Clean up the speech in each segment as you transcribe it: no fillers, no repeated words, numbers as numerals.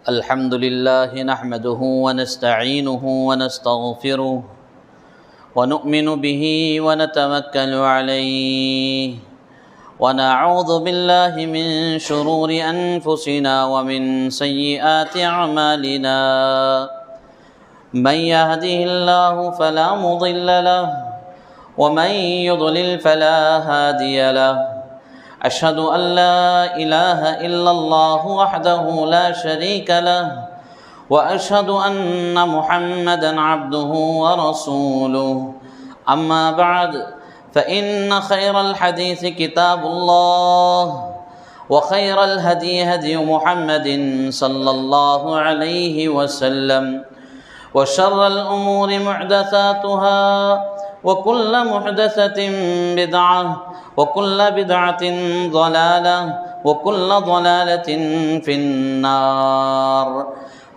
الحمد لله نحمده ونستعينه ونستغفره ونؤمن به ونتوكل عليه ونعوذ بالله من شرور أنفسنا ومن سيئات أعمالنا من يهده الله فلا مضل له ومن يضلل فلا هادي له أشهد أن لا إله إلا الله وحده لا شريك له وأشهد أن محمدًا عبده ورسوله أما بعد فإن خير الحديث كتاب الله وخير الهدي هدي محمد صلى الله عليه وسلم وشر الأمور محدثاتها وكل محدثة بدعة وكل بدعة ضلالة وكل ضلالة في النار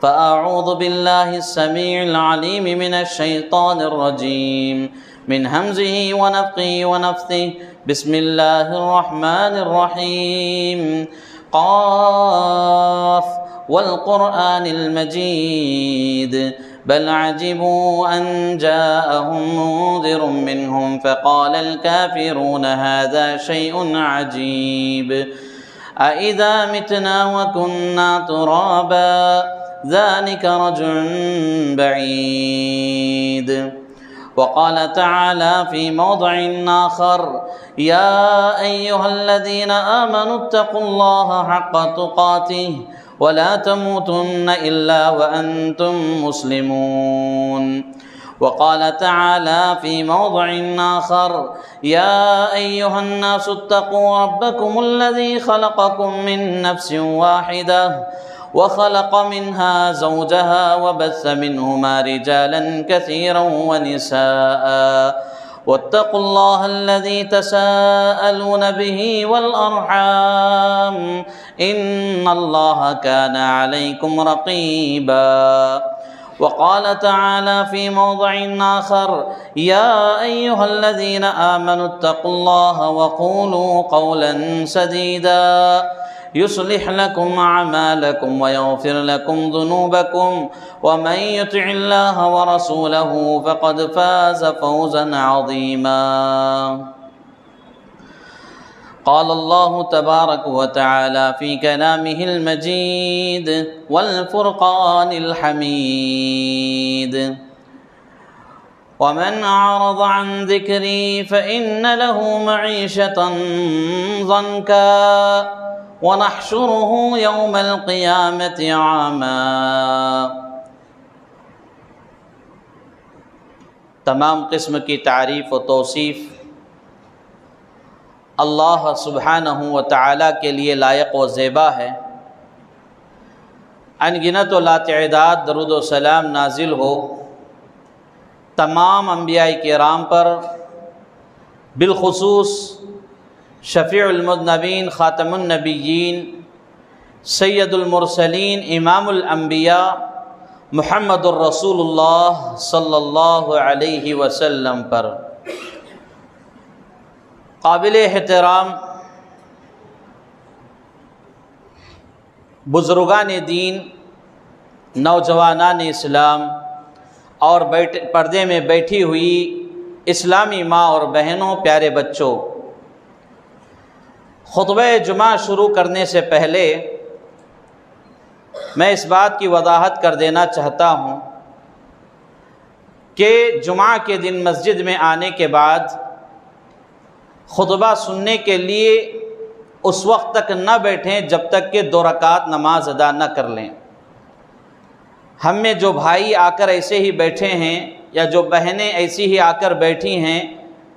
فأعوذ بالله السميع العليم من الشيطان الرجيم من همزه ونفخه ونفثه بسم الله الرحمن الرحيم قاف والقرآن المجيد بل عجبوا أن جاءهم منذر منهم فقال الكافرون هذا شيء عجيب أإذا متنا وكنا ترابا ذلك رجع بعيد. وقال تعالى في موضع آخر يا أيها الذين آمنوا اتقوا الله حق تقاته ولا تموتن إلا وأنتم مسلمون. وقال تعالى في موضع آخر يا أيها الناس اتقوا ربكم الذي خلقكم من نفس واحدة وخلق منها زوجها وبث منهما رجالا كثيرا ونساء واتقوا الله الذي تساءلون به والأرحام إن الله كان عليكم رقيبا. وقال تعالى في موضع آخر يا أيها الذين آمنوا اتقوا الله وقولوا قولا سديدا يصلح لكم أعمالكم ويغفر لكم ذنوبكم ومن يطع الله ورسوله فقد فاز فوزا عظيما. قال الله تبارك وتعالى في كلامه المجيد والفرقان الحميد ومن أعرض عن ذكري فإن له معيشة ضنكا ونحشره يوم القيامة أعمى. تمام قسم کی تعریف و توصیف اللہ سبحانہ و تعالیٰ کے لیے لائق و زیبا ہے. ان گنت و لاتعداد درود و سلام نازل ہو تمام انبیاء کرام پر، بالخصوص شفیع المذنبین خاتم النبیین سید المرسلین امام الانبیاء محمد الرسول اللہ صلی اللہ علیہ وسلم پر. قابل احترام بزرگان دین، نوجوانان اسلام اور پردے میں بیٹھی ہوئی اسلامی ماں اور بہنوں، پیارے بچوں، خطبہ جمعہ شروع کرنے سے پہلے میں اس بات کی وضاحت کر دینا چاہتا ہوں کہ جمعہ کے دن مسجد میں آنے کے بعد خطبہ سننے کے لیے اس وقت تک نہ بیٹھیں جب تک کہ 2 رکعت نماز ادا نہ کر لیں. ہم میں جو بھائی آ کر ایسے ہی بیٹھے ہیں یا جو بہنیں ایسی ہی آ کر بیٹھی ہیں،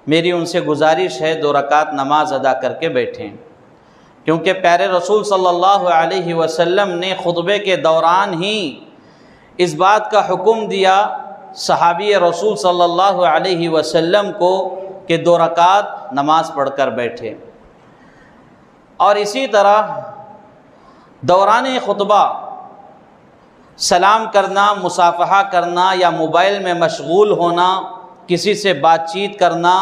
میری ان سے گزارش ہے 2 رکعت نماز ادا کر کے بیٹھیں، کیونکہ پیارے رسول صلی اللہ علیہ وسلم نے خطبے کے دوران ہی اس بات کا حکم دیا صحابی رسول صلی اللہ علیہ وسلم کو کہ 2 رکعت نماز پڑھ کر بیٹھے. اور اسی طرح دوران خطبہ سلام کرنا، مصافحہ کرنا یا موبائل میں مشغول ہونا، کسی سے بات چیت کرنا،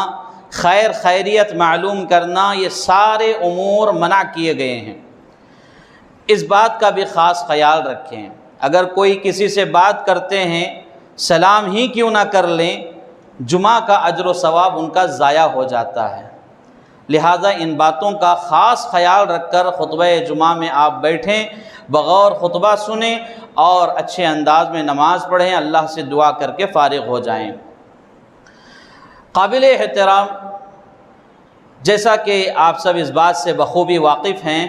خیر خیریت معلوم کرنا، یہ سارے امور منع کیے گئے ہیں. اس بات کا بھی خاص خیال رکھیں، اگر کوئی کسی سے بات کرتے ہیں سلام ہی کیوں نہ کر لیں، جمعہ کا اجر و ثواب ان کا ضائع ہو جاتا ہے۔ لہٰذا ان باتوں کا خاص خیال رکھ کر خطبہ جمعہ میں آپ بیٹھیں، بغور خطبہ سنیں اور اچھے انداز میں نماز پڑھیں، اللہ سے دعا کر کے فارغ ہو جائیں۔ قابل احترام، جیسا کہ آپ سب اس بات سے بخوبی واقف ہیں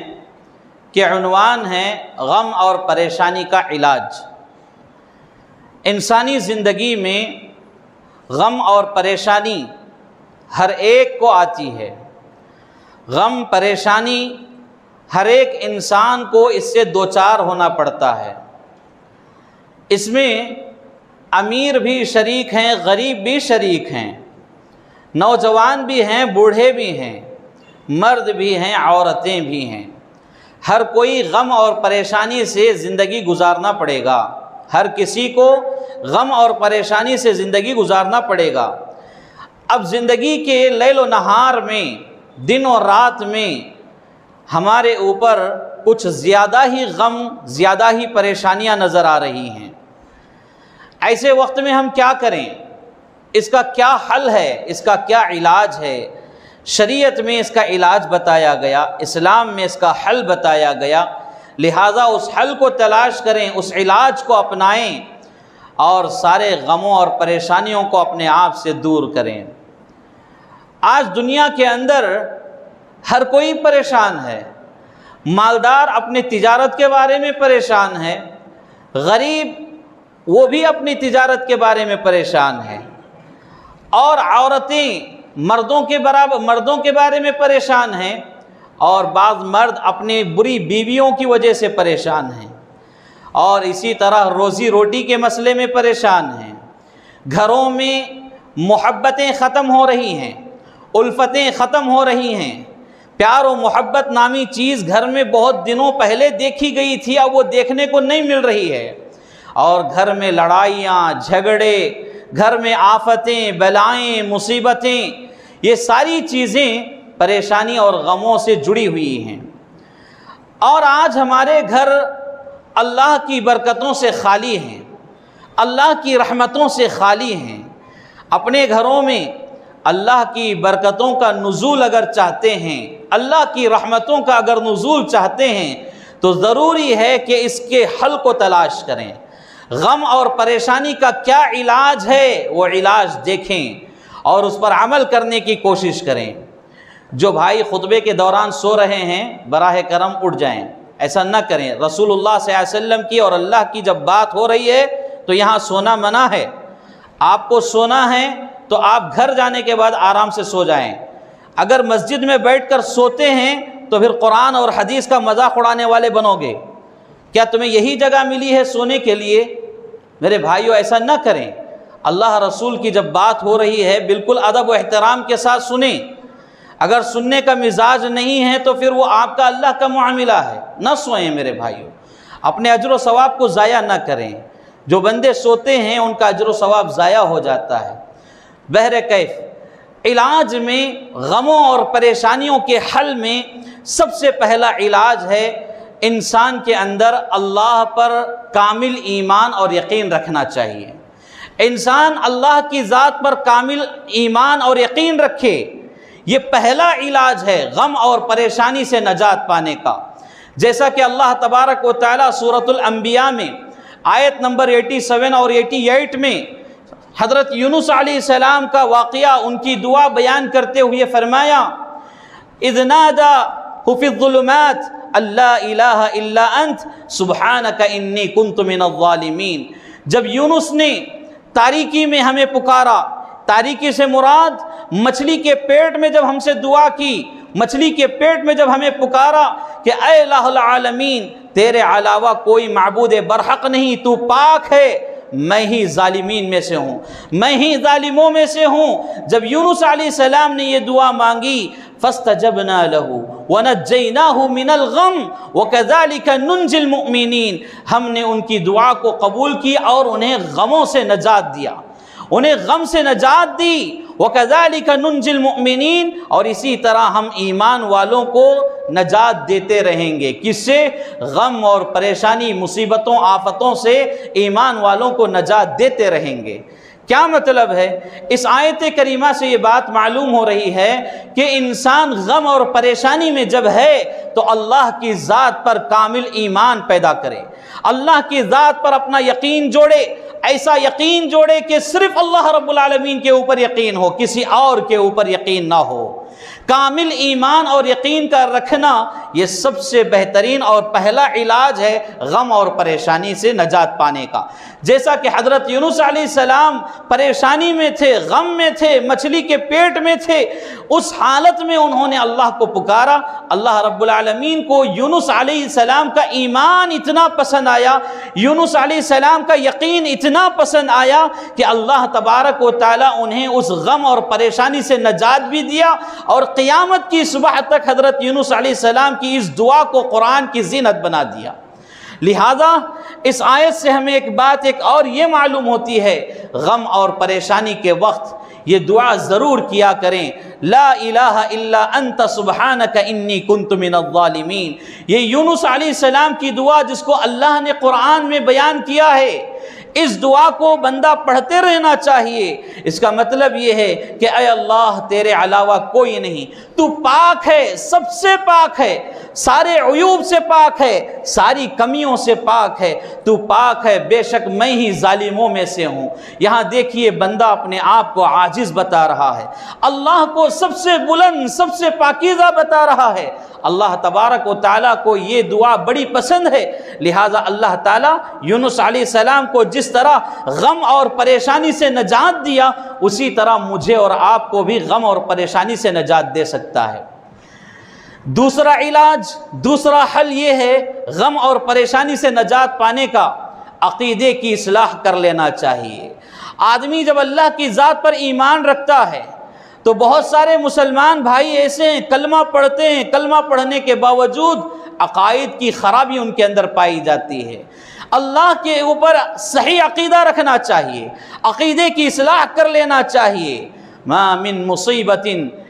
کہ عنوان ہے غم اور پریشانی کا علاج۔ انسانی زندگی میں غم اور پریشانی ہر ایک کو آتی ہے۔ غم پریشانی ہر ایک انسان کو اس سے دوچار ہونا پڑتا ہے۔ اس میں امیر بھی شریک ہیں، غریب بھی شریک ہیں، نوجوان بھی ہیں، بوڑھے بھی ہیں، مرد بھی ہیں، عورتیں بھی ہیں۔ ہر کوئی غم اور پریشانی سے زندگی گزارنا پڑے گا، ہر کسی کو غم اور پریشانی سے زندگی گزارنا پڑے گا۔ اب زندگی کے لیل و نہار میں، دن اور رات میں ہمارے اوپر کچھ زیادہ ہی غم، زیادہ ہی پریشانیاں نظر آ رہی ہیں۔ ایسے وقت میں ہم کیا کریں؟ اس کا کیا حل ہے؟ اس کا کیا علاج ہے؟ شریعت میں اس کا علاج بتایا گیا، اسلام میں اس کا حل بتایا گیا، لہٰذا اس حل کو تلاش کریں، اس علاج کو اپنائیں اور سارے غموں اور پریشانیوں کو اپنے آپ سے دور کریں۔ آج دنیا کے اندر ہر کوئی پریشان ہے، مالدار اپنی تجارت کے بارے میں پریشان ہے، غریب وہ بھی اپنی تجارت کے بارے میں پریشان ہے، اور عورتیں مردوں کے بارے میں پریشان ہیں، اور بعض مرد اپنی بری بیویوں کی وجہ سے پریشان ہیں، اور اسی طرح روزی روٹی کے مسئلے میں پریشان ہیں۔ گھروں میں محبتیں ختم ہو رہی ہیں، الفتیں ختم ہو رہی ہیں، پیار و محبت نامی چیز گھر میں بہت دنوں پہلے دیکھی گئی تھی، اب وہ دیکھنے کو نہیں مل رہی ہے، اور گھر میں لڑائیاں، جھگڑے، گھر میں آفتیں، بلائیں، مصیبتیں، یہ ساری چیزیں پریشانی اور غموں سے جڑی ہوئی ہیں۔ اور آج ہمارے گھر اللہ کی برکتوں سے خالی ہیں، اللہ کی رحمتوں سے خالی ہیں۔ اپنے گھروں میں اللہ کی برکتوں کا نزول اگر چاہتے ہیں، اللہ کی رحمتوں کا اگر نزول چاہتے ہیں، تو ضروری ہے کہ اس کے حل کو تلاش کریں۔ غم اور پریشانی کا کیا علاج ہے، وہ علاج دیکھیں اور اس پر عمل کرنے کی کوشش کریں۔ جو بھائی خطبے کے دوران سو رہے ہیں، براہ کرم اٹھ جائیں، ایسا نہ کریں۔ رسول اللہ صلی اللہ علیہ وسلم کی اور اللہ کی جب بات ہو رہی ہے تو یہاں سونا منع ہے۔ آپ کو سونا ہے تو آپ گھر جانے کے بعد آرام سے سو جائیں۔ اگر مسجد میں بیٹھ کر سوتے ہیں تو پھر قرآن اور حدیث کا مذاق اڑانے والے بنو گے۔ کیا تمہیں یہی جگہ ملی ہے سونے کے لیے؟ میرے بھائیو، ایسا نہ کریں۔ اللہ رسول کی جب بات ہو رہی ہے بالکل ادب و احترام کے ساتھ سنیں۔ اگر سننے کا مزاج نہیں ہے تو پھر وہ آپ کا اللہ کا معاملہ ہے، نہ سوئیں میرے بھائیو، اپنے اجر و ثواب کو ضائع نہ کریں۔ جو بندے سوتے ہیں ان کا اجر و ثواب ضائع ہو جاتا ہے۔ بہرکیف علاج میں، غموں اور پریشانیوں کے حل میں سب سے پہلا علاج ہے انسان کے اندر اللہ پر کامل ایمان اور یقین رکھنا چاہیے۔ انسان اللہ کی ذات پر کامل ایمان اور یقین رکھے، یہ پہلا علاج ہے غم اور پریشانی سے نجات پانے کا۔ جیسا کہ اللہ تبارک و تعالیٰ سورۃ الانبیاء میں آیت نمبر 87 اور 88 میں حضرت یونس علیہ السلام کا واقعہ، ان کی دعا بیان کرتے ہوئے فرمایا، اذ نادى فی الظلمات اللہ الہ الا انت سبحانک انی کنت من الظالمین۔ جب یونس نے تاریکی میں ہمیں پکارا، تاریکی سے مراد مچھلی کے پیٹ میں جب ہم سے دعا کی، مچھلی کے پیٹ میں جب ہمیں پکارا کہ اے الہ العالمین، تیرے علاوہ کوئی معبود برحق نہیں، تو پاک ہے، میں ہی ظالمین میں سے ہوں، میں ہی ظالموں میں سے ہوں۔ جب یونس علیہ السلام نے یہ دعا مانگی، فاستجبنا له ونجیناہ من الغم وکذالک ننجی المؤمنین، ہم نے ان کی دعا کو قبول کی اور انہیں غموں سے نجات دیا، انہیں غم سے نجات دی، وَكَذَلِكَ نُنْجِي الْمُؤْمِنِينَ، اور اسی طرح ہم ایمان والوں کو نجات دیتے رہیں گے۔ کس سے؟ غم اور پریشانی، مصیبتوں، آفتوں سے ایمان والوں کو نجات دیتے رہیں گے۔ کیا مطلب ہے؟ اس آیت کریمہ سے یہ بات معلوم ہو رہی ہے کہ انسان غم اور پریشانی میں جب ہے تو اللہ کی ذات پر کامل ایمان پیدا کرے، اللہ کی ذات پر اپنا یقین جوڑے، ایسا یقین جوڑے کہ صرف اللہ رب العالمین کے اوپر یقین ہو، کسی اور کے اوپر یقین نہ ہو۔ کامل ایمان اور یقین کا رکھنا یہ سب سے بہترین اور پہلا علاج ہے غم اور پریشانی سے نجات پانے کا۔ جیسا کہ حضرت یونس علیہ السلام پریشانی میں تھے، غم میں تھے، مچھلی کے پیٹ میں تھے، اس حالت میں انہوں نے اللہ کو پکارا، اللہ رب العالمین کو یونس علیہ السلام کا ایمان اتنا پسند آیا، یونس علیہ السلام کا یقین اتنا پسند آیا کہ اللہ تبارک و تعالیٰ انہیں اس غم اور پریشانی سے نجات بھی دیا، اور قیامت کی صبح تک حضرت یونس علیہ السلام کی اس دعا کو قرآن کی زینت بنا دیا۔ لہذا اس آیت سے ہمیں ایک بات اور یہ معلوم ہوتی ہے، غم اور پریشانی کے وقت یہ دعا ضرور کیا کریں، لا الہ الا انت سبحانک انی کنت من الظالمین۔ یہ یونس علیہ السلام کی دعا جس کو اللہ نے قرآن میں بیان کیا ہے، اس دعا کو بندہ پڑھتے رہنا چاہیے۔ اس کا مطلب یہ ہے کہ اے اللہ تیرے علاوہ کوئی نہیں، تو پاک ہے، سب سے پاک ہے، سارے عیوب سے پاک ہے، ساری کمیوں سے پاک ہے، تو پاک ہے، بے شک میں ہی ظالموں میں سے ہوں۔ یہاں دیکھیے بندہ اپنے آپ کو عاجز بتا رہا ہے، اللہ کو سب سے بلند، سب سے پاکیزہ بتا رہا ہے۔ اللہ تبارک و تعالیٰ کو یہ دعا بڑی پسند ہے، لہٰذا اللہ تعالیٰ یونس علیہ السلام کو جس طرح غم اور پریشانی سے نجات دیا، اسی طرح مجھے اور آپ کو بھی غم اور پریشانی سے نجات دے سکتا ہے۔ دوسرا علاج، دوسرا حل یہ ہے غم اور پریشانی سے نجات پانے کا، عقیدے کی اصلاح کر لینا چاہیے۔ آدمی جب اللہ کی ذات پر ایمان رکھتا ہے تو بہت سارے مسلمان بھائی ایسے ہیں کلمہ پڑھتے ہیں، کلمہ پڑھنے کے باوجود عقائد کی خرابی ان کے اندر پائی جاتی ہے۔ اللہ کے اوپر صحیح عقیدہ رکھنا چاہیے، عقیدے کی اصلاح کر لینا چاہیے۔ ما من مصیبت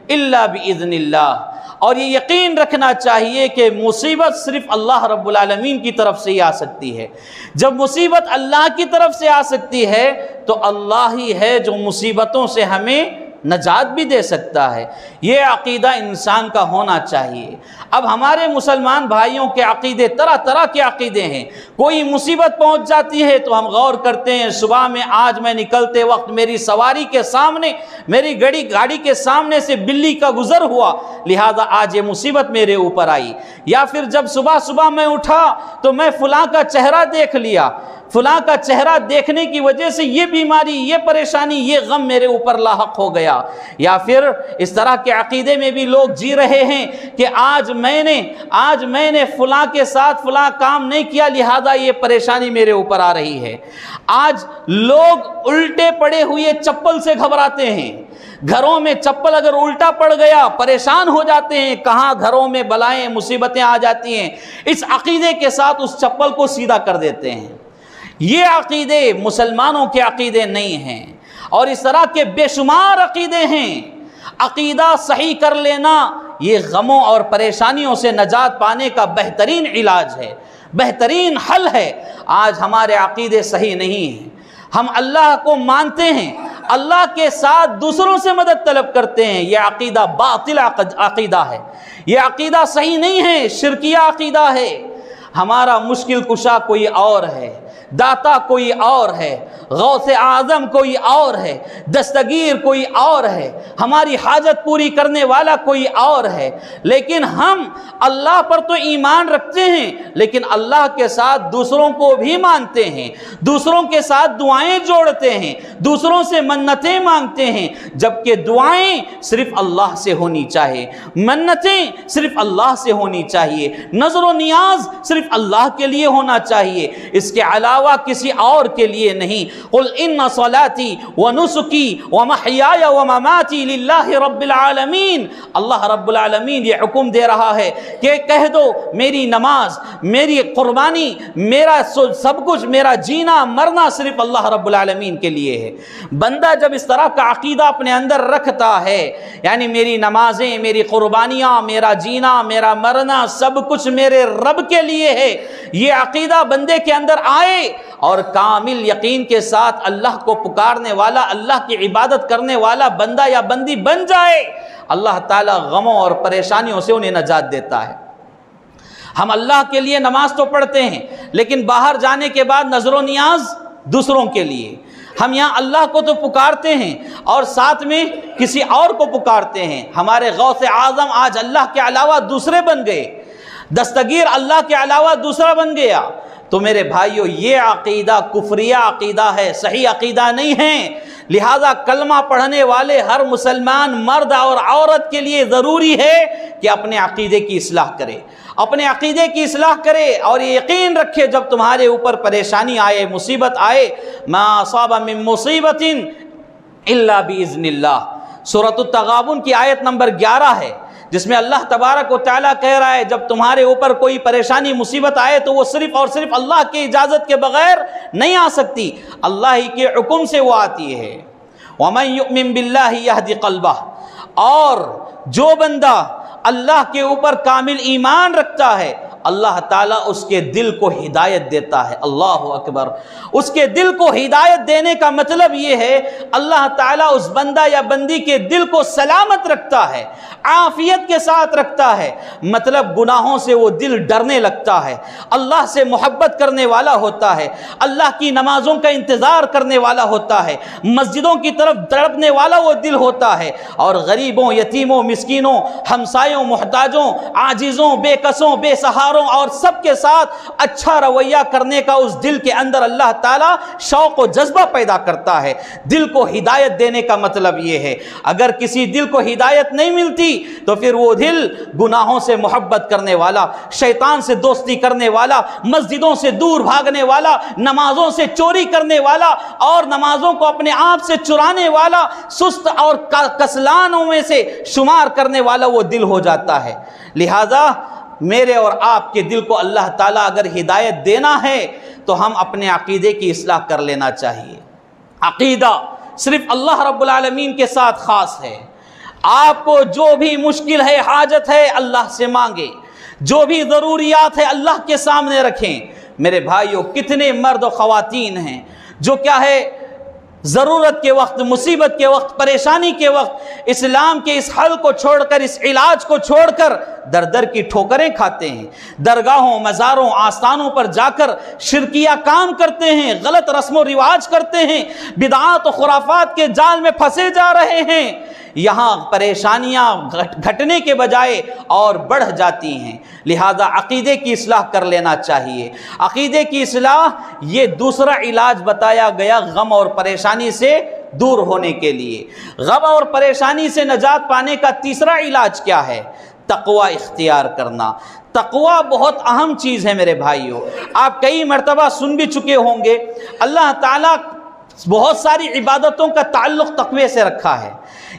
الا باذن اللہ، اور یہ یقین رکھنا چاہیے کہ مصیبت صرف اللہ رب العالمین کی طرف سے ہی آ سکتی ہے۔ جب مصیبت اللہ کی طرف سے آ سکتی ہے تو اللہ ہی ہے جو مصیبتوں سے ہمیں نجات بھی دے سکتا ہے۔ یہ عقیدہ انسان کا ہونا چاہیے۔ اب ہمارے مسلمان بھائیوں کے عقیدے طرح طرح کے عقیدے ہیں۔ کوئی مصیبت پہنچ جاتی ہے تو ہم غور کرتے ہیں، صبح میں آج میں نکلتے وقت میری سواری کے سامنے، میری گاڑی کے سامنے سے بلی کا گزر ہوا، لہذا آج یہ مصیبت میرے اوپر آئی۔ یا پھر جب صبح میں اٹھا تو میں فلاں کا چہرہ دیکھ لیا، فلاں کا چہرہ دیکھنے کی وجہ سے یہ بیماری، یہ پریشانی، یہ غم میرے اوپر لاحق ہو گیا۔ یا پھر اس طرح کے عقیدے میں بھی لوگ جی رہے ہیں کہ آج میں نے فلاں کے ساتھ فلاں کام نہیں کیا، لہذا یہ پریشانی میرے اوپر آ رہی ہے۔ آج لوگ الٹے پڑے ہوئے چپل سے گھبراتے ہیں، گھروں میں چپل اگر الٹا پڑ گیا پریشان ہو جاتے ہیں، کہاں گھروں میں بلائیں مصیبتیں آ جاتی ہیں۔ اس عقیدے کے ساتھ اس چپل کو سیدھا کر دیتے ہیں۔ یہ عقیدے مسلمانوں کے عقیدے نہیں ہیں، اور اس طرح کے بے شمار عقیدے ہیں۔ عقیدہ صحیح کر لینا یہ غموں اور پریشانیوں سے نجات پانے کا بہترین علاج ہے، بہترین حل ہے۔ آج ہمارے عقیدے صحیح نہیں ہیں، ہم اللہ کو مانتے ہیں، اللہ کے ساتھ دوسروں سے مدد طلب کرتے ہیں، یہ عقیدہ باطل عقیدہ ہے، یہ عقیدہ صحیح نہیں ہے، شرکیہ عقیدہ ہے۔ ہمارا مشکل کشا کوئی اور ہے، داتا کوئی اور ہے، غوث اعظم کوئی اور ہے، دستگیر کوئی اور ہے، ہماری حاجت پوری کرنے والا کوئی اور ہے۔ لیکن ہم اللہ پر تو ایمان رکھتے ہیں، لیکن اللہ کے ساتھ دوسروں کو بھی مانتے ہیں، دوسروں کے ساتھ دعائیں جوڑتے ہیں، دوسروں سے منتیں مانگتے ہیں، جبکہ دعائیں صرف اللہ سے ہونی چاہیے، منتیں صرف اللہ سے ہونی چاہیے، نظر و نیاز صرف اللہ کے لیے ہونا چاہیے۔ اس کے علاوہ علاوہ کسی اور کے لیے نہیں۔ قل ان صلاتی ونسکی ومحیای ومماتی للہ رب العالمین۔ اللہ رب العالمین یہ حکم دے رہا ہے کہ کہہ دو میری نماز، میری قربانی، میرا سب کچھ، میرا جینا مرنا صرف اللہ رب العالمین کے لیے ہے۔ بندہ جب اس طرح کا عقیدہ اپنے اندر رکھتا ہے، یعنی میری نمازیں، میری قربانیاں، میرا جینا، میرا مرنا سب کچھ میرے رب کے لیے ہے، یہ عقیدہ بندے کے اندر آئے اور کامل یقین کے ساتھ اللہ کو پکارنے والا، اللہ کی عبادت کرنے والا بندہ یا بندی بن جائے، اللہ تعالیٰ غموں اور پریشانیوں سے انہیں نجات دیتا ہے۔ ہم اللہ کے لیے نماز تو پڑھتے ہیں، لیکن باہر جانے کے بعد نظر و نیاز دوسروں کے لیے۔ ہم یہاں اللہ کو تو پکارتے ہیں اور ساتھ میں کسی اور کو پکارتے ہیں۔ ہمارے غوث اعظم آج اللہ کے علاوہ دوسرے بن گئے، دستگیر اللہ کے علاوہ دوسرا بن گیا۔ تو میرے بھائیو، یہ عقیدہ کفریہ عقیدہ ہے، صحیح عقیدہ نہیں ہے۔ لہذا کلمہ پڑھنے والے ہر مسلمان مرد اور عورت کے لیے ضروری ہے کہ اپنے عقیدے کی اصلاح کرے، اپنے عقیدے کی اصلاح کرے اور یہ یقین رکھے جب تمہارے اوپر پریشانی آئے، مصیبت آئے، ما اصاب من مصیبت الا باذن اللہ۔ سورۃ التغابن کی آیت نمبر 11 ہے، جس میں اللہ تبارک و تعالیٰ کہہ رہا ہے جب تمہارے اوپر کوئی پریشانی مصیبت آئے تو وہ صرف اور صرف اللہ کی اجازت کے بغیر نہیں آ سکتی، اللہ ہی کے حکم سے وہ آتی ہے۔ وَمَن يُؤْمِن بِاللَّهِ يَهْدِ قَلْبَهُ، اور جو بندہ اللہ کے اوپر کامل ایمان رکھتا ہے اللہ تعالیٰ اس کے دل کو ہدایت دیتا ہے۔ اللہ اکبر۔ اس کے دل کو ہدایت دینے کا مطلب یہ ہے اللہ تعالیٰ اس بندہ یا بندی کے دل کو سلامت رکھتا ہے، عافیت کے ساتھ رکھتا ہے، مطلب گناہوں سے وہ دل ڈرنے لگتا ہے، اللہ سے محبت کرنے والا ہوتا ہے، اللہ کی نمازوں کا انتظار کرنے والا ہوتا ہے، مسجدوں کی طرف تڑپنے والا وہ دل ہوتا ہے، اور غریبوں، یتیموں، مسکینوں، ہمسایوں، محتاجوں، عاجزوں، بے کسوں، بے سہاروں اور سب کے ساتھ اچھا رویہ کرنے کا اس دل کے اندر اللہ تعالیٰ شوق و جذبہ پیدا کرتا ہے۔ دل کو ہدایت دینے کا مطلب یہ ہے۔ اگر کسی دل کو ہدایت نہیں ملتی تو پھر وہ دل گناہوں سے محبت کرنے والا، شیطان سے دوستی کرنے والا، مسجدوں سے دور بھاگنے والا، نمازوں سے چوری کرنے والا اور نمازوں کو اپنے آپ سے چرانے والا، سست اور کسلانوں میں سے شمار کرنے والا وہ دل ہو جاتا ہے۔ لہذا میرے اور آپ کے دل کو اللہ تعالیٰ اگر ہدایت دینا ہے تو ہم اپنے عقیدے کی اصلاح کر لینا چاہیے۔ عقیدہ صرف اللہ رب العالمین کے ساتھ خاص ہے۔ آپ کو جو بھی مشکل ہے، حاجت ہے، اللہ سے مانگے، جو بھی ضروریات ہے اللہ کے سامنے رکھیں۔ میرے بھائیوں، کتنے مرد و خواتین ہیں جو کیا ہے ضرورت کے وقت، مصیبت کے وقت، پریشانی کے وقت اسلام کے اس حل کو چھوڑ کر، اس علاج کو چھوڑ کر در در کی ٹھوکریں کھاتے ہیں، درگاہوں، مزاروں، آستانوں پر جا کر شرکیہ کام کرتے ہیں، غلط رسم و رواج کرتے ہیں، بدعات و خرافات کے جال میں پھنسے جا رہے ہیں۔ یہاں پریشانیاں گھٹنے کے بجائے اور بڑھ جاتی ہیں۔ لہذا عقیدے کی اصلاح کر لینا چاہیے۔ عقیدے کی اصلاح یہ دوسرا علاج بتایا گیا غم اور پریشانی سے دور ہونے کے لیے۔ غم اور پریشانی سے نجات پانے کا تیسرا علاج کیا ہے؟ تقوی اختیار کرنا۔ تقوی بہت اہم چیز ہے میرے بھائیوں۔ آپ کئی مرتبہ سن بھی چکے ہوں گے، اللہ تعالیٰ بہت ساری عبادتوں کا تعلق تقوی سے رکھا ہے،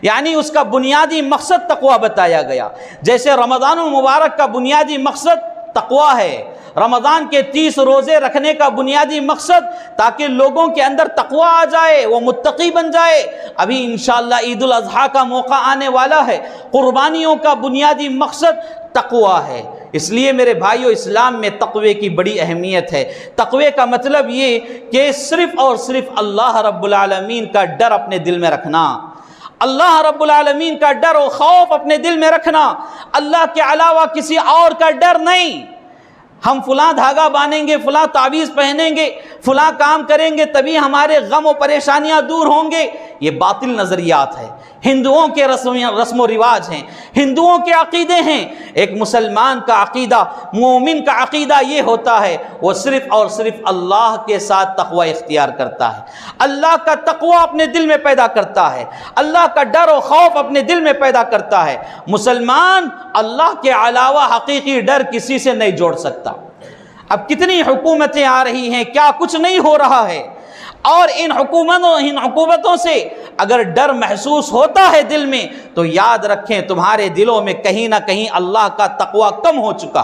یعنی اس کا بنیادی مقصد تقوی بتایا گیا۔ جیسے رمضان المبارک کا بنیادی مقصد تقوی ہے، رمضان کے 30 روزے رکھنے کا بنیادی مقصد تاکہ لوگوں کے اندر تقوی آ جائے، وہ متقی بن جائے۔ ابھی انشاءاللہ عید الاضحیٰ کا موقع آنے والا ہے، قربانیوں کا بنیادی مقصد تقوی ہے۔ اس لیے میرے بھائیو، اسلام میں تقوی کی بڑی اہمیت ہے۔ تقوی کا مطلب یہ کہ صرف اور صرف اللہ رب العالمین کا ڈر اپنے دل میں رکھنا، اللہ رب العالمین کا ڈر و خوف اپنے دل میں رکھنا، اللہ کے علاوہ کسی اور کا ڈر نہیں۔ ہم فلاں دھاگا باندھیں گے، فلاں تعویذ پہنیں گے، فلاں کام کریں گے تبھی ہمارے غم و پریشانیاں دور ہوں گے، یہ باطل نظریات ہے، ہندوؤں کے رسم و رواج ہیں، ہندوؤں کے عقیدے ہیں۔ ایک مسلمان کا عقیدہ، مومن کا عقیدہ یہ ہوتا ہے وہ صرف اور صرف اللہ کے ساتھ تقوی اختیار کرتا ہے، اللہ کا تقوی اپنے دل میں پیدا کرتا ہے، اللہ کا ڈر و خوف اپنے دل میں پیدا کرتا ہے۔ مسلمان اللہ کے علاوہ حقیقی ڈر کسی سے نہیں جوڑ سکتا۔ اب کتنی حکومتیں آ رہی ہیں، کیا کچھ نہیں ہو رہا ہے، اور ان حکومتوں سے اگر ڈر محسوس ہوتا ہے دل میں تو یاد رکھیں تمہارے دلوں میں کہیں نہ کہیں اللہ کا تقوی کم ہو چکا،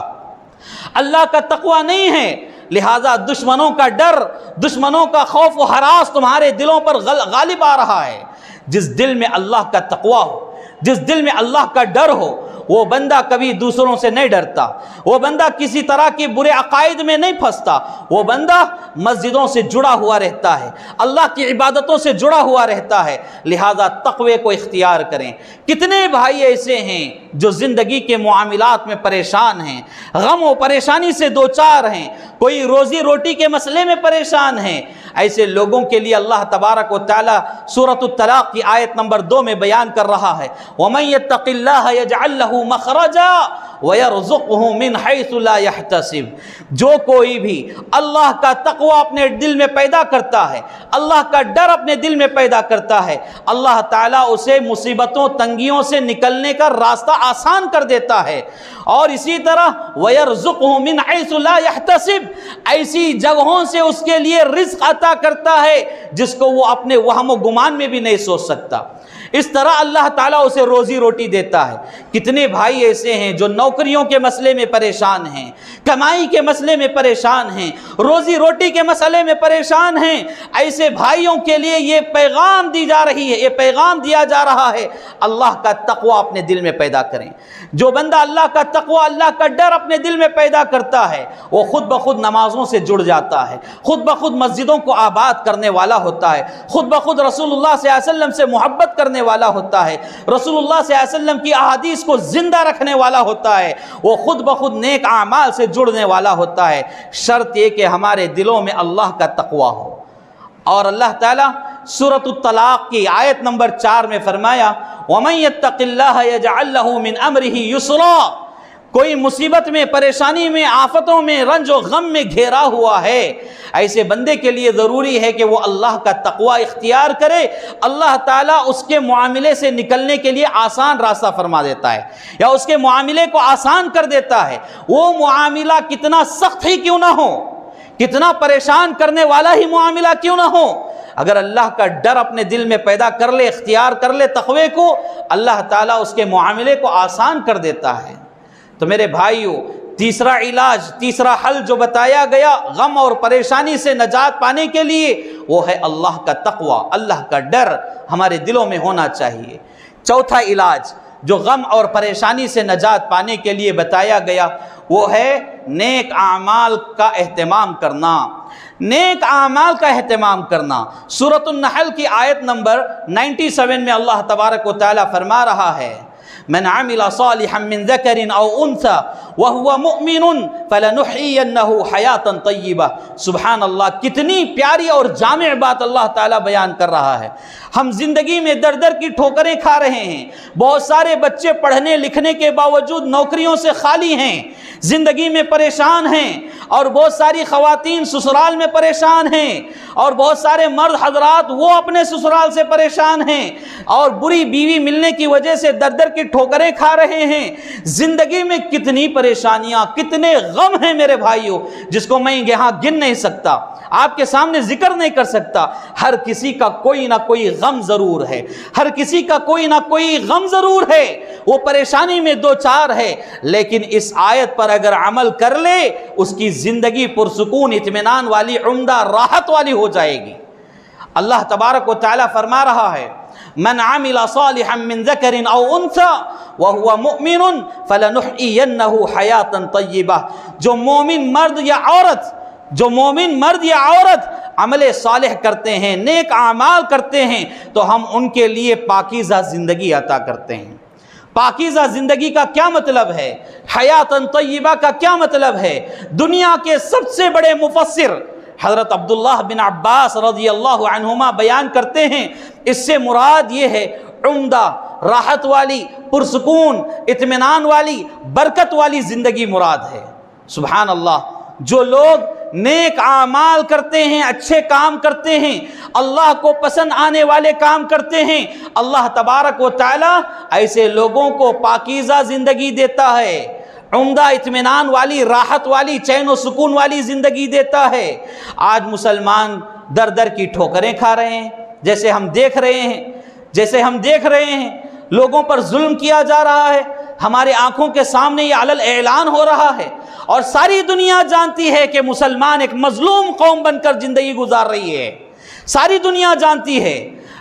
اللہ کا تقوی نہیں ہے، لہذا دشمنوں کا ڈر، دشمنوں کا خوف و ہراس تمہارے دلوں پر غالب آ رہا ہے۔ جس دل میں اللہ کا تقوی ہو، جس دل میں اللہ کا ڈر ہو، وہ بندہ کبھی دوسروں سے نہیں ڈرتا، وہ بندہ کسی طرح کے برے عقائد میں نہیں پھنستا، وہ بندہ مسجدوں سے جڑا ہوا رہتا ہے، اللہ کی عبادتوں سے جڑا ہوا رہتا ہے۔ لہذا تقوی کو اختیار کریں۔ کتنے بھائی ایسے ہیں جو زندگی کے معاملات میں پریشان ہیں، غم و پریشانی سے دوچار ہیں، کوئی روزی روٹی کے مسئلے میں پریشان ہیں، ایسے لوگوں کے لیے اللہ تبارک و تعالی سورۃ الطلاق کی آیت نمبر 2 میں بیان کر رہا ہے، وَمَن يَتَّقِ اللَّهَ يَجْعَل لَّهُ مَخْرَجًا وَيَرْزُقْهُ مِنْ حَيْثُ لَا يَحْتَسِبُ۔ جو کوئی بھی اللہ کا تقوی اپنے دل میں پیدا کرتا ہے، اللہ کا ڈر اپنے دل میں پیدا کرتا ہے، اللہ تعالیٰ اسے مصیبتوں تنگیوں سے نکلنے کا راستہ آسان کر دیتا ہے۔ اور اسی طرح وَيَرْزُقْهُ مِنْ حَيْثُ لَا يَحْتَسِبُ، ایسی جگہوں سے اس کے لیے رزق عطا کرتا ہے جس کو وہ اپنے وہم و گمان میں بھی نہیں سوچ سکتا۔ اس طرح اللہ تعالیٰ اسے روزی روٹی دیتا ہے۔ کتنے بھائی ایسے ہیں جو نوکریوں کے مسئلے میں پریشان ہیں، کمائی کے مسئلے میں پریشان ہیں، روزی روٹی کے مسئلے میں پریشان ہیں۔ ایسے بھائیوں کے لیے یہ پیغام دی جا رہی ہے، یہ پیغام دیا جا رہا ہے، اللہ کا تقوی اپنے دل میں پیدا کریں۔ جو بندہ اللہ کا تقوی، اللہ کا ڈر اپنے دل میں پیدا کرتا ہے، وہ خود بخود نمازوں سے جڑ جاتا ہے، خود بخود مسجدوں کو آباد کرنے والا ہوتا ہے، خود بخود رسول اللہ صلی اللہ علیہ وسلم سے محبت کرنے والا ہوتا ہے، رسول اللہ صلی اللہ علیہ وسلم کی احادیث کو زندہ رکھنے والا ہوتا ہے، وہ خود بخود نیک اعمال سے جڑنے والا ہوتا ہے۔ شرط یہ کہ ہمارے دلوں میں اللہ کا تقوی ہو۔ اور اللہ تعالیٰ سورۃ الطلاق کی آیت نمبر 4 میں فرمایا وَمَن يَتَّقِ اللَّهَ يَجْعَل لَّهُ مِنْ أَمْرِهِ يُسْرًا۔ کوئی مصیبت میں، پریشانی میں، آفتوں میں، رنج و غم میں گھیرا ہوا ہے، ایسے بندے کے لیے ضروری ہے کہ وہ اللہ کا تقوی اختیار کرے۔ اللہ تعالیٰ اس کے معاملے سے نکلنے کے لیے آسان راستہ فرما دیتا ہے، یا اس کے معاملے کو آسان کر دیتا ہے۔ وہ معاملہ کتنا سخت ہی کیوں نہ ہو، کتنا پریشان کرنے والا ہی معاملہ کیوں نہ ہو، اگر اللہ کا ڈر اپنے دل میں پیدا کر لے، اختیار کر لے تقوی کو، اللہ تعالیٰ اس کے معاملے کو آسان کر دیتا ہے۔ تو میرے بھائیو، تیسرا علاج، تیسرا حل جو بتایا گیا غم اور پریشانی سے نجات پانے کے لیے، وہ ہے اللہ کا تقوی، اللہ کا ڈر ہمارے دلوں میں ہونا چاہیے۔ چوتھا علاج جو غم اور پریشانی سے نجات پانے کے لیے بتایا گیا، وہ ہے نیک اعمال کا اہتمام کرنا، نیک اعمال کا اہتمام کرنا۔ سورۃ النحل کی آیت نمبر 97 میں اللہ تبارک و تعالیٰ فرما رہا ہے من عمل صالحا من ذکر او انثى وهو مؤمن فلنحيينه حیاتا طیبہ۔ سبحان اللہ، کتنی پیاری اور جامع بات اللہ تعالیٰ بیان کر رہا ہے۔ ہم زندگی میں در در کی ٹھوکریں کھا رہے ہیں، بہت سارے بچے پڑھنے لکھنے کے باوجود نوکریوں سے خالی ہیں، زندگی میں پریشان ہیں، اور بہت ساری خواتین سسرال میں پریشان ہیں، اور بہت سارے مرد حضرات وہ اپنے سسرال سے پریشان ہیں، اور بری بیوی ملنے کی وجہ سے در در کی ٹھوکریں کھا رہے ہیں۔ زندگی میں کتنی پریشانیاں، کتنے غم ہیں میرے بھائیوں، جس کو میں یہاں گن نہیں سکتا، آپ کے سامنے ذکر نہیں کر سکتا۔ ہر کسی کا کوئی نہ کوئی غم ضرور ہے، ہر کسی کا کوئی نہ کوئی غم ضرور ہے، وہ پریشانی میں دوچار ہے، لیکن اس آیت پر اگر عمل کر لے، اس کی زندگی پرسکون، اطمینان والی، عمدہ راحت والی ہو جائے گی۔ اللہ تبارک و تعالیٰ فرما رہا ہے من عمل صالحا من ذکر او انثى وهو مؤمن فلنحيينه حیاتا طیبہ۔ جو مومن مرد یا عورت، جو مومن مرد یا عورت عمل صالح کرتے ہیں، نیک اعمال کرتے ہیں، تو ہم ان کے لیے پاکیزہ زندگی عطا کرتے ہیں۔ پاکیزہ زندگی کا کیا مطلب ہے؟ حیاتاً طیبہ کا کیا مطلب ہے؟ دنیا کے سب سے بڑے مفسر حضرت عبداللہ بن عباس رضی اللہ عنہما بیان کرتے ہیں، اس سے مراد یہ ہے عمدہ، راحت والی، پرسکون، اطمینان والی، برکت والی زندگی مراد ہے۔ سبحان اللہ، جو لوگ نیک اعمال کرتے ہیں، اچھے کام کرتے ہیں، اللہ کو پسند آنے والے کام کرتے ہیں، اللہ تبارک و تعالی ایسے لوگوں کو پاکیزہ زندگی دیتا ہے، عمدہ اطمینان والی، راحت والی، چین و سکون والی زندگی دیتا ہے۔ آج مسلمان در در کی ٹھوکریں کھا رہے ہیں، جیسے ہم دیکھ رہے ہیں لوگوں پر ظلم کیا جا رہا ہے، ہمارے آنکھوں کے سامنے یہ علل اعلان ہو رہا ہے، اور ساری دنیا جانتی ہے کہ مسلمان ایک مظلوم قوم بن کر زندگی گزار رہی ہے، ساری دنیا جانتی ہے۔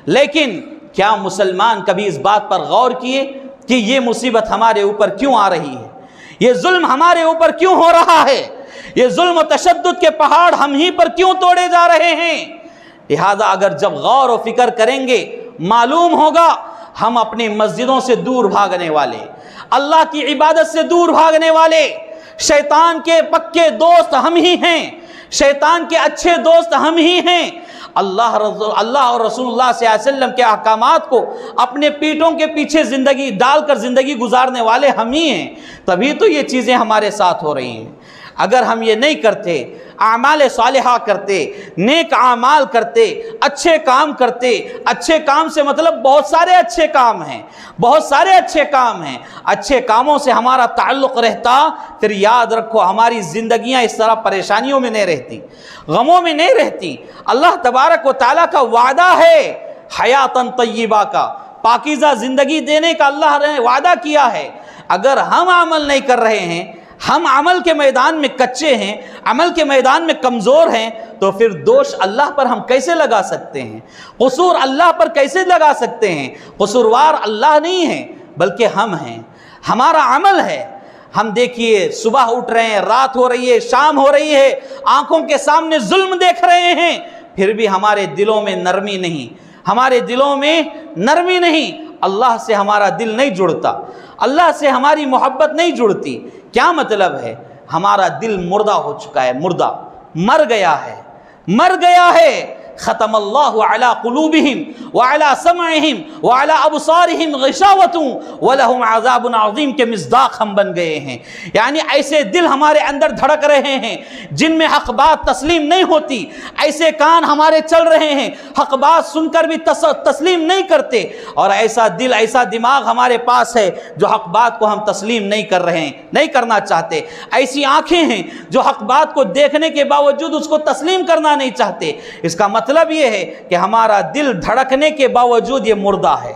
لیکن کیا مسلمان کبھی اس بات پر غور کیے کہ یہ مصیبت ہمارے اوپر کیوں آ رہی ہے؟ یہ ظلم ہمارے اوپر کیوں ہو رہا ہے؟ یہ ظلم و تشدد کے پہاڑ ہم ہی پر کیوں توڑے جا رہے ہیں؟ لہذا اگر جب غور و فکر کریں گے معلوم ہوگا ہم اپنی مسجدوں سے دور بھاگنے والے، اللہ کی عبادت سے دور بھاگنے والے، شیطان کے پکے دوست ہم ہی ہیں، شیطان کے اچھے دوست ہم ہی ہیں۔ اللہ اور رسول اللہ صلی اللہ علیہ وسلم کے احکامات کو اپنے پیٹوں کے پیچھے زندگی ڈال کر زندگی گزارنے والے ہم ہی ہیں، تبھی تو یہ چیزیں ہمارے ساتھ ہو رہی ہیں۔ اگر ہم یہ نہیں کرتے، اعمال صالحہ کرتے، نیک اعمال کرتے، اچھے کام کرتے، اچھے کام سے مطلب بہت سارے اچھے کام ہیں، اچھے کاموں سے ہمارا تعلق رہتا، پھر یاد رکھو ہماری زندگیاں اس طرح پریشانیوں میں نہیں رہتی، غموں میں نہیں رہتی۔ اللہ تبارک و تعالیٰ کا وعدہ ہے حیاتاً طیبہ کا، پاکیزہ زندگی دینے کا اللہ نے وعدہ کیا ہے۔ اگر ہم عمل نہیں کر رہے ہیں، ہم عمل کے میدان میں کچے ہیں، عمل کے میدان میں کمزور ہیں، تو پھر دوش اللہ پر ہم کیسے لگا سکتے ہیں؟ قصور اللہ پر کیسے لگا سکتے ہیں؟ قصوروار اللہ نہیں ہے بلکہ ہم ہیں، ہمارا عمل ہے۔ ہم دیکھیے صبح اٹھ رہے ہیں، رات ہو رہی ہے، شام ہو رہی ہے، آنکھوں کے سامنے ظلم دیکھ رہے ہیں، پھر بھی ہمارے دلوں میں نرمی نہیں، اللہ سے ہمارا دل نہیں جڑتا، اللہ سے ہماری محبت نہیں جڑتی۔ کیا مطلب ہے؟ ہمارا دل مردہ ہو چکا ہے، مر گیا ہے۔ ختم اللہ علی قلوبہم وعلی سمعہم وعلی ابصارہم غشاوۃ ولہم عذاب عظیم کے مصداق ہم بن گئے ہیں۔ یعنی ایسے دل ہمارے اندر دھڑک رہے ہیں جن میں حق بات تسلیم نہیں ہوتی، ایسے کان ہمارے چل رہے ہیں حق بات سن کر بھی تسلیم نہیں کرتے، اور ایسا دل، ایسا دماغ ہمارے پاس ہے جو حق بات کو ہم تسلیم نہیں کرنا چاہتے، ایسی آنکھیں ہیں جو حق بات کو دیکھنے کے باوجود اس کو تسلیم کرنا نہیں چاہتے۔ اس کا مطلب یہ ہے کہ ہمارا دل دھڑکنے کے باوجود یہ مردہ ہے،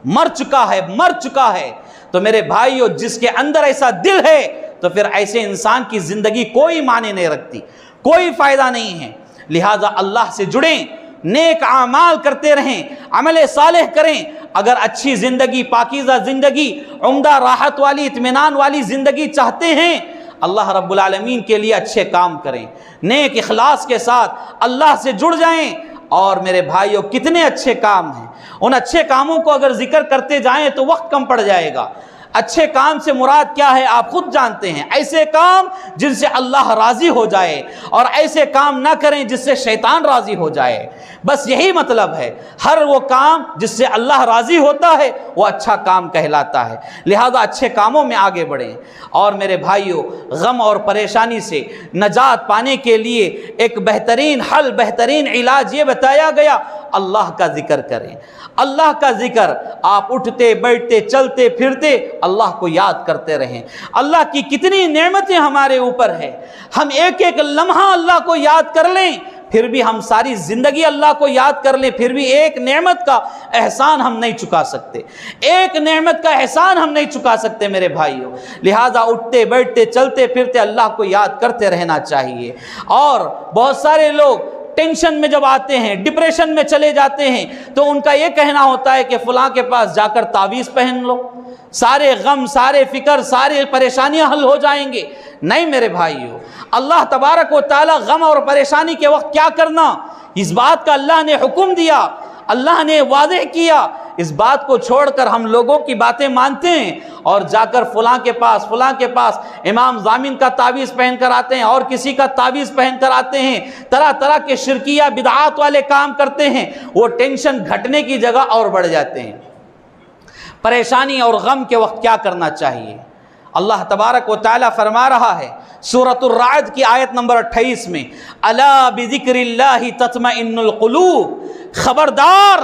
مر چکا ہے۔ تو میرے بھائیو، جس کے اندر ایسا دل ہے تو پھر ایسے انسان کی زندگی کوئی معنی نہیں رکھتی، کوئی فائدہ نہیں ہے۔ لہٰذا اللہ سے جڑیں، نیک اعمال کرتے رہیں، عمل صالح کریں۔ اگر اچھی زندگی، پاکیزہ زندگی، عمدہ راحت والی، اطمینان والی زندگی چاہتے ہیں، اللہ رب العالمین کے لیے اچھے کام کریں، نیک اخلاص کے ساتھ اللہ سے جڑ جائیں۔ اور میرے بھائیوں، کتنے اچھے کام ہیں، ان اچھے کاموں کو اگر ذکر کرتے جائیں تو وقت کم پڑ جائے گا۔ اچھے کام سے مراد کیا ہے آپ خود جانتے ہیں، ایسے کام جن سے اللہ راضی ہو جائے، اور ایسے کام نہ کریں جس سے شیطان راضی ہو جائے، بس یہی مطلب ہے۔ ہر وہ کام جس سے اللہ راضی ہوتا ہے وہ اچھا کام کہلاتا ہے۔ لہذا اچھے کاموں میں آگے بڑھیں۔ اور میرے بھائیوں، غم اور پریشانی سے نجات پانے کے لیے ایک بہترین حل، بہترین علاج یہ بتایا گیا، اللہ کا ذکر کریں۔ اللہ کا ذکر، آپ اٹھتے بیٹھتے چلتے پھرتے اللہ کو یاد کرتے رہیں۔ اللہ کی کتنی نعمتیں ہمارے اوپر ہیں، ہم ایک ایک لمحہ اللہ کو یاد کر لیں، پھر بھی ہم ساری زندگی اللہ کو یاد کر لیں، پھر بھی ایک نعمت کا احسان ہم نہیں چکا سکتے، ایک نعمت کا احسان ہم نہیں چکا سکتے میرے بھائیوں۔ لہذا اٹھتے بیٹھتے چلتے پھرتے اللہ کو یاد کرتے رہنا چاہیے۔ اور بہت سارے لوگ ٹینشن میں جب آتے ہیں، ڈپریشن میں چلے جاتے ہیں، تو ان کا یہ کہنا ہوتا ہے کہ فلاں کے پاس جا کر تعویذ پہن لو، سارے غم، سارے فکر، سارے پریشانیاں حل ہو جائیں گے۔ نہیں میرے بھائیو، اللہ تبارک و تعالی غم اور پریشانی کے وقت کیا کرنا، اس بات کا اللہ نے حکم دیا، اللہ نے واضح کیا۔ اس بات کو چھوڑ کر ہم لوگوں کی باتیں مانتے ہیں اور جا کر فلاں کے پاس امام ضامن کا تعویذ پہن کر آتے ہیں، اور کسی کا تعویذ پہن کر آتے ہیں، طرح طرح کے شرکیہ بدعات والے کام کرتے ہیں۔ وہ ٹینشن گھٹنے کی جگہ اور بڑھ جاتے ہیں۔ پریشانی اور غم کے وقت کیا کرنا چاہیے؟ اللہ تبارک و تعالی فرما رہا ہے سورۃ الرعد کی آیت نمبر 28 میں، الا بذکر اللہ تطمئن القلوب، خبردار،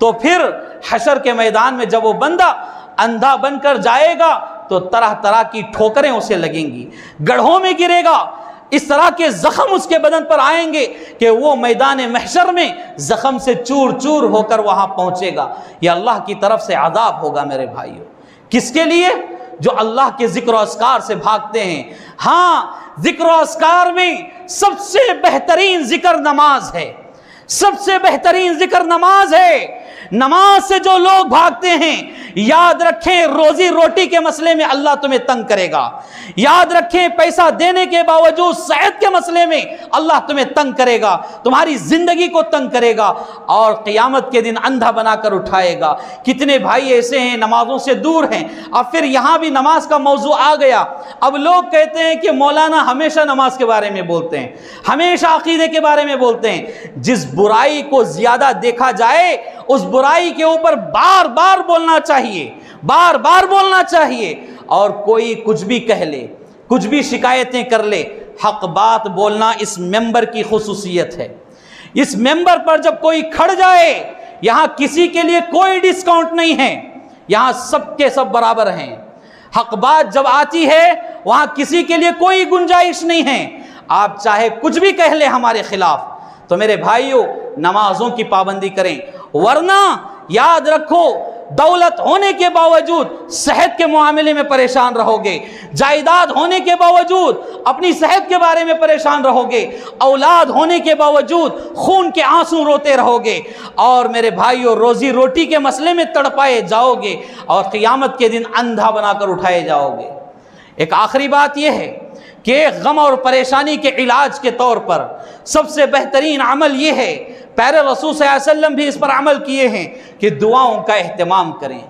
تو پھر حشر کے میدان میں جب وہ بندہ اندھا بن کر جائے گا تو طرح طرح کی ٹھوکریں اسے لگیں گی، گڑھوں میں گرے گا، اس طرح کے زخم اس کے بدن پر آئیں گے کہ وہ میدان محشر میں زخم سے چور چور ہو کر وہاں پہنچے گا۔ یہ اللہ کی طرف سے عذاب ہوگا میرے بھائیوں۔ کس کے لیے؟ جو اللہ کے ذکر و اذکار سے بھاگتے ہیں۔ ہاں، ذکر و اذکار میں سب سے بہترین ذکر نماز ہے، سب سے بہترین ذکر نماز ہے۔ نماز سے جو لوگ بھاگتے ہیں، یاد رکھیں روزی روٹی کے مسئلے میں اللہ تمہیں تنگ کرے گا، یاد رکھیں پیسہ دینے کے باوجود صحت کے مسئلے میں اللہ تمہیں تنگ کرے گا، تمہاری زندگی کو تنگ کرے گا اور قیامت کے دن اندھا بنا کر اٹھائے گا۔ کتنے بھائی ایسے ہیں نمازوں سے دور ہیں۔ اب پھر یہاں بھی نماز کا موضوع آ گیا۔ اب لوگ کہتے ہیں کہ مولانا ہمیشہ نماز کے بارے میں بولتے ہیں، ہمیشہ عقیدے کے بارے میں بولتے ہیں۔ جس برائی کو زیادہ دیکھا جائے اس برائی کے اوپر بار بار بولنا چاہیے، بار بار بولنا چاہیے۔ اور کوئی کچھ بھی کہہ لے، کچھ بھی شکایتیں کر لے، حق بات بولنا اس ممبر کی خصوصیت ہے۔ اس ممبر پر جب کوئی کھڑ جائے، یہاں کسی کے لیے کوئی ڈسکاؤنٹ نہیں ہے، یہاں سب کے سب برابر ہیں۔ حق بات جب آتی ہے وہاں کسی کے لیے کوئی گنجائش نہیں ہے۔ آپ چاہے کچھ بھی کہہ لیں ہمارے خلاف، تو میرے بھائیوں نمازوں کی پابندی کریں، ورنہ یاد رکھو دولت ہونے کے باوجود صحت کے معاملے میں پریشان رہو گے، جائیداد ہونے کے باوجود اپنی صحت کے بارے میں پریشان رہو گے، اولاد ہونے کے باوجود خون کے آنسو روتے رہو گے، اور میرے بھائیوں روزی روٹی کے مسئلے میں تڑپائے جاؤ گے اور قیامت کے دن اندھا بنا کر اٹھائے جاؤ گے۔ ایک آخری بات یہ ہے کہ غم اور پریشانی کے علاج کے طور پر سب سے بہترین عمل یہ ہے، پیارے رسول صلی اللہ علیہ وسلم بھی اس پر عمل کیے ہیں، کہ دعاؤں کا اہتمام کریں،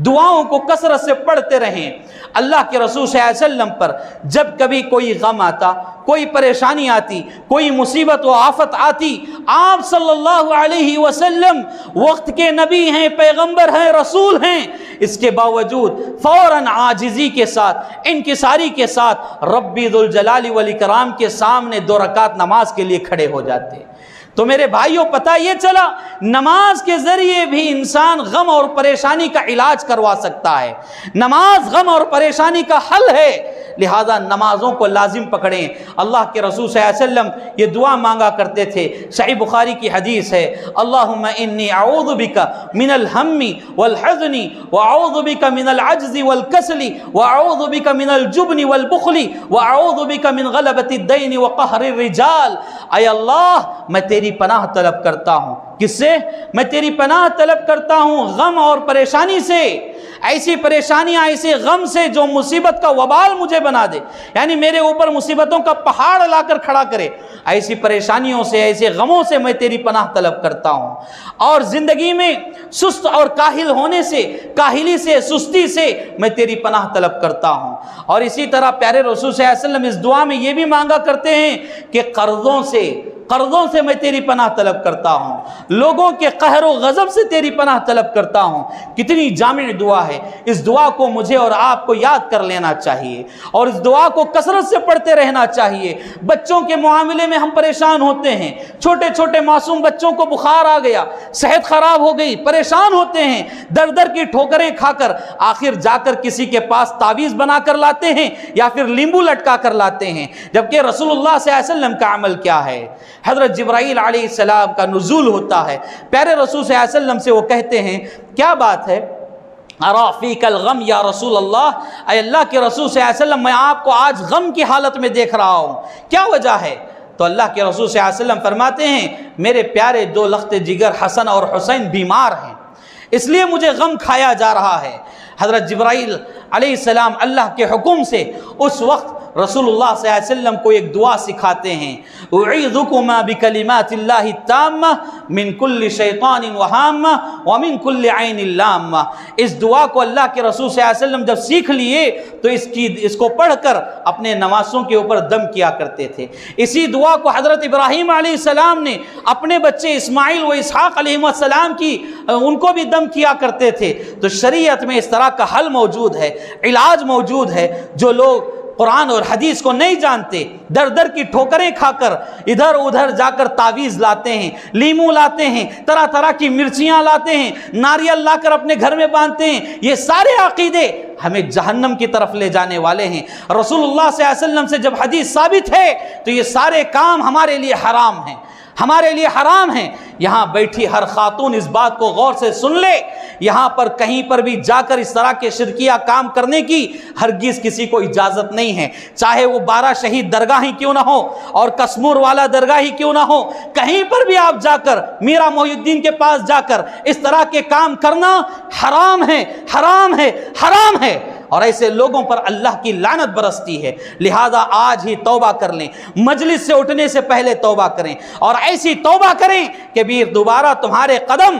دعاؤں کو کثرت سے پڑھتے رہیں۔ اللہ کے رسول صلی اللہ علیہ وسلم پر جب کبھی کوئی غم آتا، کوئی پریشانی آتی، کوئی مصیبت و آفت آتی، آپ صلی اللہ علیہ وسلم وقت کے نبی ہیں، پیغمبر ہیں، رسول ہیں، اس کے باوجود فوراً عاجزی کے ساتھ، انکساری کے ساتھ ربی ذوالجلال والاکرام کے سامنے 2 رکعت نماز کے لیے کھڑے ہو جاتے۔ تو میرے بھائیوں پتہ یہ چلا نماز کے ذریعے بھی انسان غم اور پریشانی کا علاج کروا سکتا ہے۔ نماز غم اور پریشانی کا حل ہے، لہذا نمازوں کو لازم پکڑیں۔ اللہ کے رسول صلی اللہ علیہ وسلم یہ دعا مانگا کرتے تھے، صحیح بخاری کی حدیث ہے، اللہم انی اعوذ بک من الہم والحزن واعوذ بک من العجز والکسل واعوذ بک من الجبن والبخل واعوذ بک من غلبۃ الدین وقہر الرجال۔ اے اللہ میں تیری پناہ طلب کرتا ہوں، کس سے؟ میں تیری پناہ طلب کرتا ہوں غم اور پریشانی سے، ایسی پریشانیاں، ایسے غم سے جو مصیبت کا وبال مجھے بنا دے، یعنی میرے اوپر مصیبتوں کا پہاڑ لا کر کھڑا کرے۔ ایسی پریشانیوں سے، ایسے غموں سے میں تیری پناہ طلب کرتا ہوں، اور زندگی میں سست اور کاہل ہونے سے، کاہلی سے، سستی سے میں تیری پناہ طلب کرتا ہوں۔ اور اسی طرح پیارے رسول صلی اللہ علیہ وسلم اس دعا میں یہ بھی مانگا کرتے ہیں کہ قرضوں سے میں تیری پناہ طلب کرتا ہوں، لوگوں کے قہر و غضب سے تیری پناہ طلب کرتا ہوں۔ کتنی جامع دعا ہے، اس دعا کو مجھے اور آپ کو یاد کر لینا چاہیے اور اس دعا کو کثرت سے پڑھتے رہنا چاہیے۔ بچوں کے معاملے میں ہم پریشان ہوتے ہیں، چھوٹے چھوٹے معصوم بچوں کو بخار آ گیا، صحت خراب ہو گئی، پریشان ہوتے ہیں، در در کی ٹھوکریں کھا کر آخر جا کر کسی کے پاس تعویذ بنا کر لاتے ہیں یا پھر لیمبو لٹکا کر لاتے ہیں، جبکہ رسول اللہ صلی اللہ علیہ وسلم کا عمل کیا ہے؟ حضرت جبرائیل علیہ السلام کا نزول ہوتا ہے، پیارے رسول صلی اللہ علیہ وسلم سے وہ کہتے ہیں کیا بات ہے؟ ارا فیک الغم یا رسول اللہ، اے اللہ کے رسول صلی اللہ علیہ وسلم میں آپ کو آج غم کی حالت میں دیکھ رہا ہوں، کیا وجہ ہے؟ تو اللہ کے رسول صلی اللہ علیہ وسلم فرماتے ہیں میرے پیارے 2 لخت جگر حسن اور حسین بیمار ہیں، اس لیے مجھے غم کھایا جا رہا ہے۔ حضرت جبرائیل علیہ السلام اللہ کے حکم سے اس وقت رسول اللہ صلی اللہ علیہ وسلم کو ایک دعا سکھاتے ہیں، اعیذکما بکلمات اللہ التامہ من کل شیطان وہامہ ومن کل عین لامہ۔ اس دعا کو اللہ کے رسول صلی اللہ علیہ وسلم جب سیکھ لیے تو اس کو پڑھ کر اپنے نواسوں کے اوپر دم کیا کرتے تھے۔ اسی دعا کو حضرت ابراہیم علیہ السلام نے اپنے بچے اسماعیل و اسحاق علیہ السلام کی ان کو بھی دم کیا کرتے تھے۔ تو شریعت میں اس طرح کا حل موجود ہے، علاج موجود ہے۔ جو لوگ قرآن اور حدیث کو نہیں جانتے، در در کی ٹھوکریں کھا کر ادھر ادھر جا کر تعویذ لاتے ہیں، لیمو لاتے ہیں، طرح طرح کی مرچیاں لاتے ہیں، ناریل لا کر اپنے گھر میں باندھتے ہیں، یہ سارے عقیدے ہمیں جہنم کی طرف لے جانے والے ہیں۔ رسول اللہ صلی اللہ علیہ وسلم سے جب حدیث ثابت ہے تو یہ سارے کام ہمارے لیے حرام ہیں، ہمارے لیے حرام ہیں۔ یہاں بیٹھی ہر خاتون اس بات کو غور سے سن لے، یہاں پر کہیں پر بھی جا کر اس طرح کے شرکیہ کام کرنے کی ہرگز کسی کو اجازت نہیں ہے، چاہے وہ 12 شہید درگاہ ہی کیوں نہ ہو اور کسمور والا درگاہ ہی کیوں نہ ہو، کہیں پر بھی آپ جا کر میرا محی الدین کے پاس جا کر اس طرح کے کام کرنا حرام ہے، حرام ہے، حرام ہے، اور ایسے لوگوں پر اللہ کی لعنت برستی ہے۔ لہذا آج ہی توبہ کر لیں، مجلس سے اٹھنے سے پہلے توبہ کریں، اور ایسی توبہ کریں کہ پھر دوبارہ تمہارے قدم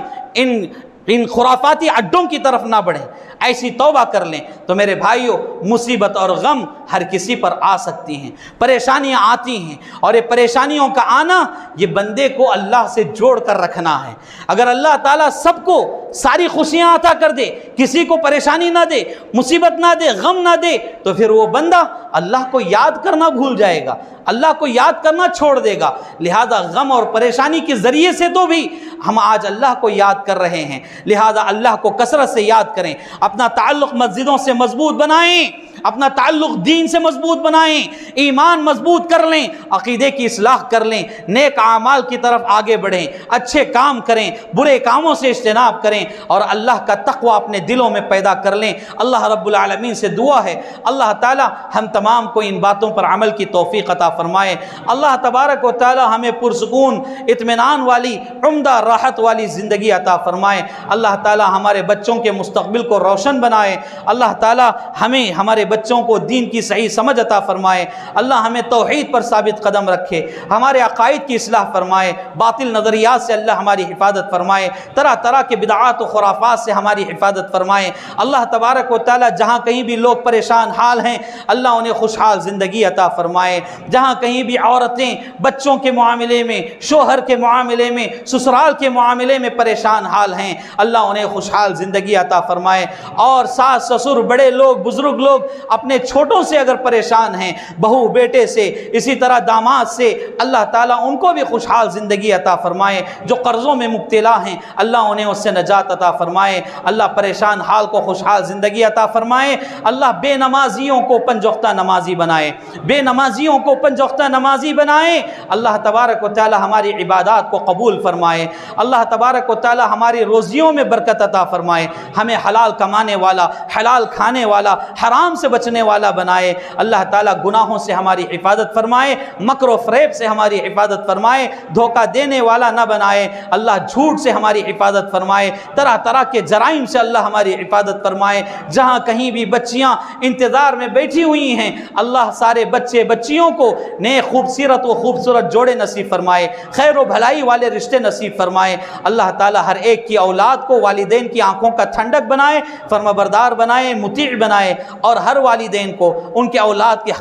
ان خرافاتی اڈوں کی طرف نہ بڑھیں۔ ایسی توبہ کر لیں تو میرے بھائیوں، مصیبت اور غم ہر کسی پر آ سکتی ہیں، پریشانیاں آتی ہیں، اور یہ پریشانیوں کا آنا یہ بندے کو اللہ سے جوڑ کر رکھنا ہے۔ اگر اللہ تعالیٰ سب کو ساری خوشیاں عطا کر دے، کسی کو پریشانی نہ دے، مصیبت نہ دے، غم نہ دے، تو پھر وہ بندہ اللہ کو یاد کرنا بھول جائے گا، اللہ کو یاد کرنا چھوڑ دے گا۔ لہذا غم اور پریشانی کے ذریعے سے تو بھی ہم آج اللہ کو یاد کر رہے ہیں، لہذا اللہ کو کثرت سے یاد کریں، اپنا تعلق مسجدوں سے مضبوط بنائیں، اپنا تعلق دین سے مضبوط بنائیں، ایمان مضبوط کر لیں، عقیدے کی اصلاح کر لیں، نیک اعمال کی طرف آگے بڑھیں، اچھے کام کریں، برے کاموں سے اجتناب کریں، اور اللہ کا تقوی اپنے دلوں میں پیدا کر لیں۔ اللہ رب العالمین سے دعا ہے اللہ تعالی ہم تمام کو ان باتوں پر عمل کی توفیق عطا فرمائے۔ اللہ تبارک و تعالی ہمیں پرسکون، اطمینان والی، عمدہ راحت والی زندگی عطا فرمائے۔ اللہ تعالی ہمارے بچوں کے مستقبل کو روشن بنائے۔ اللہ تعالی ہمیں، ہمارے بچوں کو دین کی صحیح سمجھ عطا فرمائے۔ اللہ ہمیں توحید پر ثابت قدم رکھے، ہمارے عقائد کی اصلاح فرمائے، باطل نظریات سے اللہ ہماری حفاظت فرمائے، طرح طرح کے بدعات و خرافات سے ہماری حفاظت فرمائے۔ اللہ تبارک و تعالی جہاں کہیں بھی لوگ پریشان حال ہیں اللہ انہیں خوشحال زندگی عطا فرمائے، جہاں کہیں بھی عورتیں بچوں کے معاملے میں، شوہر کے معاملے میں، سسرال کے معاملے میں پریشان حال ہیں اللہ انہیں خوشحال زندگی عطا فرمائے۔ اور ساس سسر، بڑے لوگ، بزرگ لوگ اپنے چھوٹوں سے اگر پریشان ہیں، بہو بیٹے سے، اسی طرح داماد سے، اللہ تعالیٰ ان کو بھی خوشحال زندگی عطا فرمائے۔ جو قرضوں میں مبتلا ہیں اللہ انہیں اس سے نجات عطا فرمائے۔ اللہ پریشان حال کو خوشحال زندگی عطا فرمائے۔ اللہ بے نمازیوں کو 5 وقتہ نمازی بنائے، بے نمازیوں کو 5 وقتہ نمازی بنائے۔ اللہ تبارک و تعالی ہماری عبادات کو قبول فرمائے۔ اللہ تبارک و تعالی ہماری روزیوں میں برکت عطا فرمائے، ہمیں حلال کمانے والا، حلال کھانے والا، حرام سے بچنے والا بنائے۔ اللہ تعالیٰ گناہوں سے ہماری حفاظت فرمائے، مکر و فریب سے ہماری حفاظت فرمائے، دھوکہ دینے والا نہ بنائے۔ اللہ جھوٹ سے ہماری حفاظت فرمائے، طرح طرح کے جرائم سے اللہ ہماری حفاظت فرمائے۔ جہاں کہیں بھی بچیاں انتظار میں بیٹھی ہوئی ہیں اللہ سارے بچے بچیوں کو نیک خوبصورت جوڑے نصیب فرمائے، خیر و بھلائی والے رشتے نصیب فرمائے۔ اللہ تعالیٰ ہر ایک کی اولاد کو والدین کی آنکھوں کا ٹھنڈک بنائے، فرمانبردار بنائے، مطیع بنائے، اور ہر والدین کو ان کے اولاد کے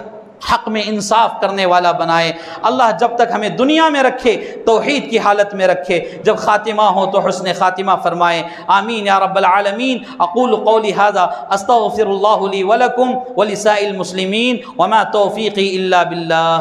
حق میں انصاف کرنے والا بنائے۔ اللہ جب تک ہمیں دنیا میں رکھے توحید کی حالت میں رکھے، جب خاتمہ ہو تو حسن خاتمہ فرمائے۔ آمین یا رب العالمین۔ اقول قولی ھذا استغفر اللہ لی ولکم ولسائر المسلمین وما توفیقی الا باللہ۔